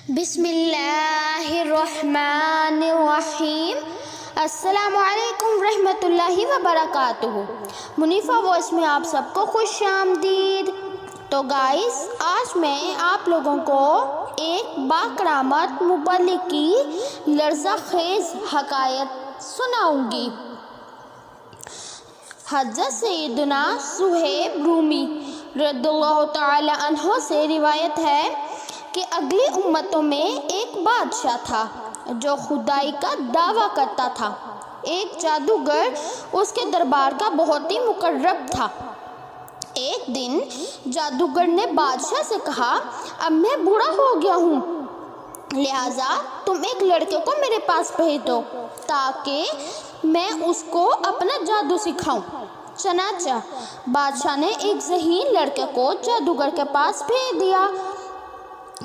بسم اللہ الرحمن الرحیم۔ السلام علیکم ورحمۃ اللہ وبرکاتہ۔ منیفہ وائس میں آپ سب کو خوش آمدید۔ تو گائز، آج میں آپ لوگوں کو ایک باکرامت مبلغ کی لرزہ خیز حکایت سناؤں گی۔ حضرت سیدنا صہیب رومی رضی اللہ تعالی عنہ سے روایت ہے کہ اگلی امتوں میں ایک بادشاہ تھا جو خدائی کا دعویٰ کرتا تھا۔ ایک جادوگر اس کے دربار کا بہت ہی مقرب تھا۔ ایک دن جادوگر نے بادشاہ سے کہا، اب میں بوڑھا ہو گیا ہوں، لہٰذا تم ایک لڑکے کو میرے پاس بھیج دو تاکہ میں اس کو اپنا جادو سکھاؤں۔ چنانچہ بادشاہ نے ایک ذہین لڑکے کو جادوگر کے پاس بھیج دیا۔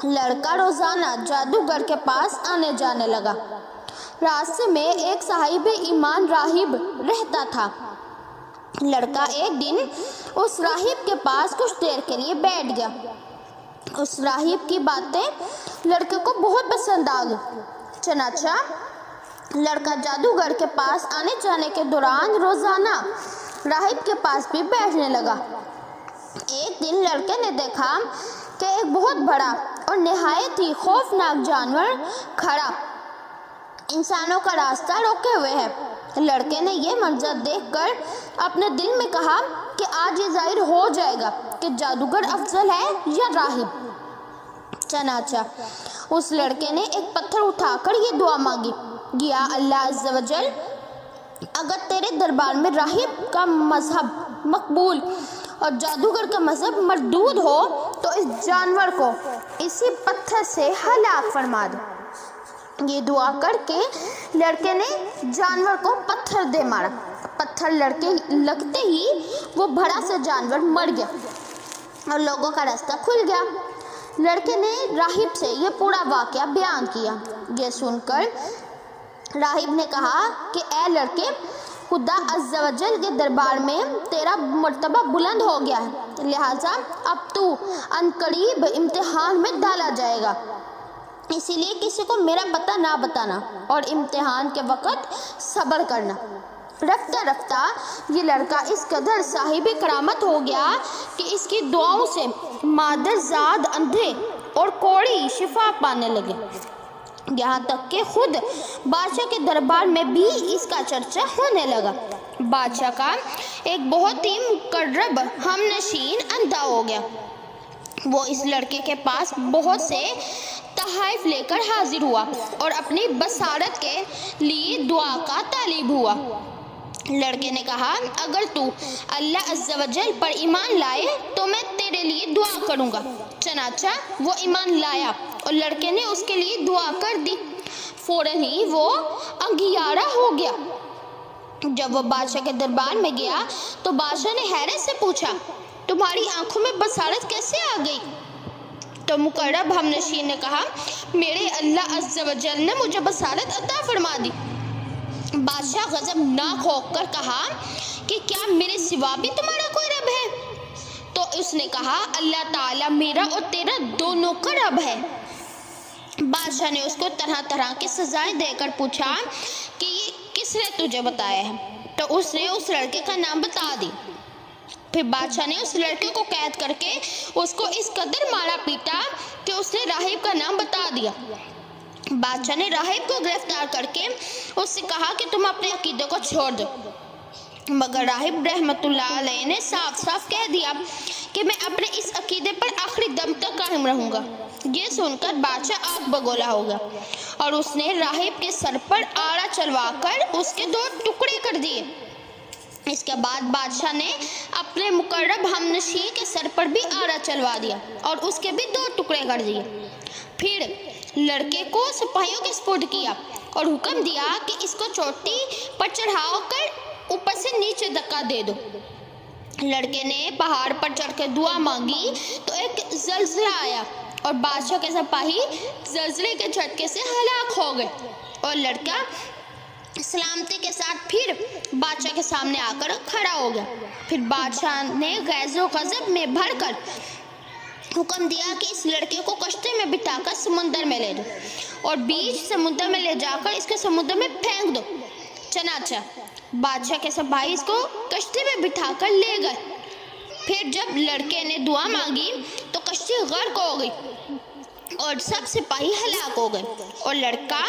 لڑکا روزانہ جادوگر کے پاس آنے جانے لگا۔ راستے میں ایک صاحب ایمان راہب رہتا تھا۔ لڑکا ایک دن اس راہب کے پاس کچھ دیر کے لیے بیٹھ گیا۔ اس راہب کی باتیں لڑکے کو بہت پسند آ گئی۔ چنانچہ لڑکا جادوگر کے پاس آنے جانے کے دوران روزانہ راہب کے پاس بھی بیٹھنے لگا۔ ایک دن لڑکے نے دیکھا کہ ایک بہت بڑا اور نہایت ہی خوفناک جانور کھڑا انسانوں کا راستہ روکے ہوئے ہے۔ لڑکے نے یہ منظر دیکھ کر اپنے دل میں کہا کہ آج یہ ظاہر ہو جائے گا کہ جادوگر افضل ہے یا راہب۔ چنانچہ اس لڑکے نے ایک پتھر اٹھا کر یہ دعا مانگی، یا اللہ عز و جل، اگر تیرے دربار میں راہب کا مذہب مقبول اور جادوگر کا مذہب مردود ہو تو اس جانور کو اسی پتھر سے ہلاک فرما دو۔ یہ دعا کر کے لڑکے نے جانور کو پتھر دے مارا۔ پتھر لڑکے لگتے ہی وہ بڑا سا جانور مر گیا اور لوگوں کا راستہ کھل گیا۔ لڑکے نے راہب سے یہ پورا واقعہ بیان کیا۔ یہ سن کر راہب نے کہا کہ اے لڑکے، خدا عز و جل کے دربار میں تیرا مرتبہ بلند ہو گیا ہے، لہٰذا اب تو عنقریب امتحان میں ڈالا جائے گا، اسی لیے کسی کو میرا پتہ نہ بتانا اور امتحان کے وقت صبر کرنا۔ رفتہ رفتہ یہ لڑکا اس قدر صاحب کرامت ہو گیا کہ اس کی دعاؤں سے مادر زاد اندھے اور کوڑی شفا پانے لگے، یہاں تک کہ خود بادشاہ کے دربار میں بھی اس کا چرچا ہونے لگا۔ بادشاہ کا ایک بہت ہی مقرب ہم نشین اندھا ہو گیا۔ وہ اس لڑکے کے پاس بہت سے تحائف لے کر حاضر ہوا اور اپنی بصارت کے لیے دعا کا طالب ہوا۔ لڑکے نے کہا، اگر تو اللہ عز و جل پر ایمان لائے تو میں تیرے لیے دعا کروں گا۔ چنانچہ وہ ایمان لایا اور لڑکے نے اس کے لیے دعا کر دی۔ فوراً ہی وہ انگیارہ ہو گیا۔ جب وہ بادشاہ کے دربار میں گیا تو بادشاہ نے حیرت سے پوچھا، تمہاری آنکھوں میں بصارت کیسے آ گئی؟ تو مقرب ہم نشین نے کہا، میرے اللہ عز و جل نے مجھے بصارت عطا فرما دی۔ بادشاہ غضبناک ہو کر کہا کہ کیا میرے سوا بھی تمہارا کوئی رب ہے؟ تو اس نے کہا، اللہ تعالیٰ میرا اور تیرا دونوں کا رب ہے۔ بادشاہ نے اس کو طرح طرح کی سزائیں دے کر پوچھا کہ یہ کس نے تجھے بتایا ہے؟ تو اس نے اس لڑکے کا نام بتا دی۔ پھر بادشاہ نے اس لڑکے کو قید کر کے اس کو اس قدر مارا پیٹا کہ اس نے راہب کا نام بتا دیا۔ بادشاہ نے راہب کو گرفتار کر کے اس سے کہا کہ تم اپنے عقیدے کو چھوڑ دو، مگر راہب رحمت اللہ علیہ نے صاف صاف کہہ دیا کہ میں اپنے اس عقیدے پر آخری دم تک قائم رہوں گا۔ یہ سن کر بادشاہ آگ بگولا ہو گیا اور اس نے راہب کے سر پر آڑا چلوا کر اس کے 2 ٹکڑے کر دیے۔ اس کے بعد بادشاہ نے اپنے مقرب ہم نشین کے سر پر بھی آڑا چلوا دیا اور اس کے بھی 2 ٹکڑے کر دیے۔ پھر لڑکے کو سپاہیوں کے سپرد کیا اور حکم دیا کہ اس کو چوٹی پر چڑھا کر اوپر سے نیچے دھکا دے دو۔ لڑکے نے پہاڑ پر چڑھ کے دعا مانگی تو ایک زلزلہ آیا اور بادشاہ کے سپاہی زلزلے کے جھٹکے سے ہلاک ہو گئے اور لڑکا سلامتی کے ساتھ پھر بادشاہ کے سامنے آ کر کھڑا ہو گیا۔ پھر بادشاہ نے غیظ و غضب میں بھر کر حکم دیا کہ اس لڑکے کو کشتی میں بٹھا کر سمندر میں لے دو اور بیچ سمندر میں لے جا کر اس کے سمندر میں پھینک دو۔ چنانچہ بادشاہ کے سب بھائی اس کو کشتی میں بٹھا کر لے گئے۔ پھر جب لڑکے نے دعا مانگی تو کشتی غرق ہو گئی اور سب سپاہی ہلاک ہو گئے، اور لڑکا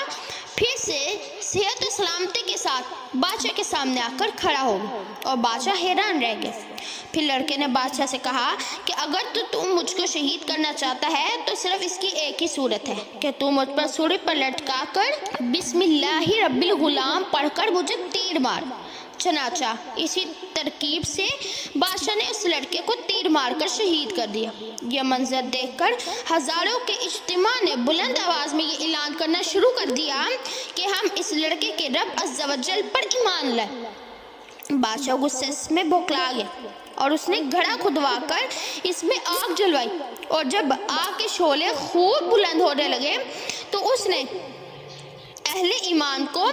پھر سے صحت و سلامتی کے ساتھ بادشاہ کے سامنے آ کر کھڑا ہو گیا، اور بادشاہ حیران رہ گیا۔ پھر لڑکے نے بادشاہ سے کہا کہ اگر تو تم مجھ کو شہید کرنا چاہتا ہے تو صرف اس کی ایک ہی صورت ہے کہ تم مجھ پر سولی پر لٹکا کر بسم اللہ رب الغلام پڑھ کر مجھے تیر مار۔ چنانچہ اسی ترکیب سے بادشاہ نے اس لڑکے کو تیر مار کر شہید کر دیا۔ یہ منظر دیکھ کر ہزاروں کے اجتماع نے بلند آواز میں یہ اعلان کرنا شروع کر دیا کہ ہم اس لڑکے کے رب عز و جل پر ایمان لائے۔ بادشاہ غصے میں بوکھلا گیا اور اس نے گھڑا کھدوا کر اس میں آگ جلوائی، اور جب آگ کے شعلے خوب بلند ہونے لگے تو اس نے اہل ایمان کو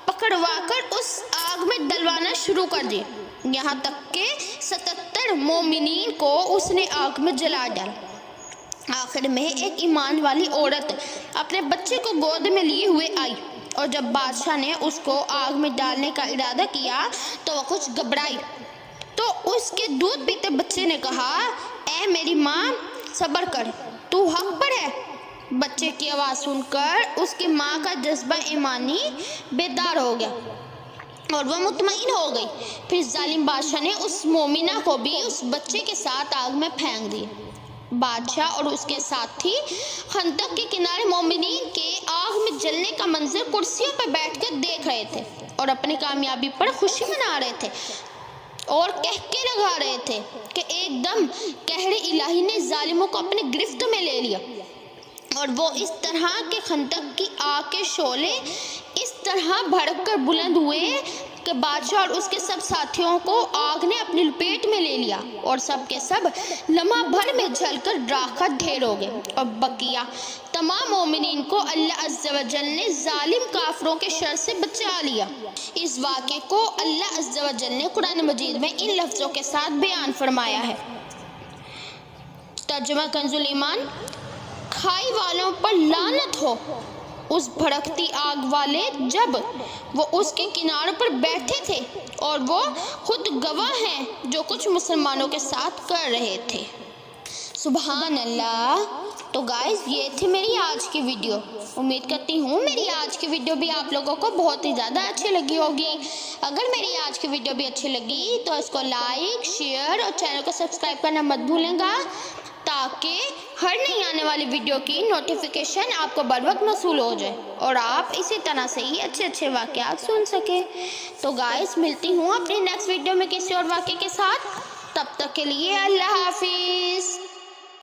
پکڑوا کر اس آگ میں ڈلوانا شروع کر دیا، یہاں تک کہ 77 مومنین کو اس نے آگ میں جلا ڈالا۔ آخر میں ایک ایمان والی عورت اپنے بچے کو گود میں لیے ہوئے آئی، اور جب بادشاہ نے اس کو آگ میں ڈالنے کا ارادہ کیا تو وہ کچھ گھبرائی، تو اس کے دودھ پیتے بچے نے کہا، اے میری ماں صبر کر، تو حق پر ہے۔ بچے کی آواز سن کر اس کی ماں کا جذبہ ایمانی بیدار ہو گیا اور وہ مطمئن ہو گئی۔ پھر ظالم بادشاہ نے اس مومنہ کو بھی اس بچے کے ساتھ آگ میں پھینک دیا۔ بادشاہ اور اس کے ساتھی خندق کے کنارے مومنین کے آگ میں جلنے کا منظر کرسیوں پر بیٹھ کر دیکھ رہے تھے اور اپنی کامیابی پر خوشی منا رہے تھے اور کہکے لگا رہے تھے کہ ایک دم قہر الہی نے ظالموں کو اپنے گرفت میں لے لیا، اور وہ اس طرح کے خندق کی آگ کے شعلے اس طرح بھڑک کر بلند ہوئے کہ بادشاہ اور اس کے سب ساتھیوں کو آگ نے اپنی لپیٹ میں لے لیا، اور سب کے سب لمحہ بھر میں جل کر راکھ کا ڈھیر ہو گئے، اور بقیہ تمام مومنین کو اللہ عز و جل نے ظالم کافروں کے شر سے بچا لیا۔ اس واقعے کو اللہ عز و جل نے قرآن مجید میں ان لفظوں کے ساتھ بیان فرمایا ہے۔ ترجمہ کنز الایمان: کھائی والوں پر لعنت ہو اس بھڑکتی آگ والے، جب وہ اس کے کناروں پر بیٹھے تھے اور وہ خود گواہ ہیں جو کچھ مسلمانوں کے ساتھ کر رہے تھے۔ سبحان اللہ۔ تو گائز یہ تھی میری آج کی ویڈیو۔ امید کرتی ہوں میری آج کی ویڈیو بھی آپ لوگوں کو بہت ہی زیادہ اچھی لگی ہوگی۔ اگر میری آج کی ویڈیو بھی اچھی لگی تو اس کو لائک، شیئر اور چینل کو سبسکرائب کرنا مت بھولیں گا، تاکہ ہر نئی آنے والی ویڈیو کی نوٹیفیکیشن آپ کو بر وقت موصول ہو جائے اور آپ اسی طرح سے ہی اچھے واقعات سن سکیں۔ تو گائز ملتی ہوں اپنی نیکسٹ ویڈیو میں کسی اور واقعے کے ساتھ، تب تک کے لیے اللہ حافظ۔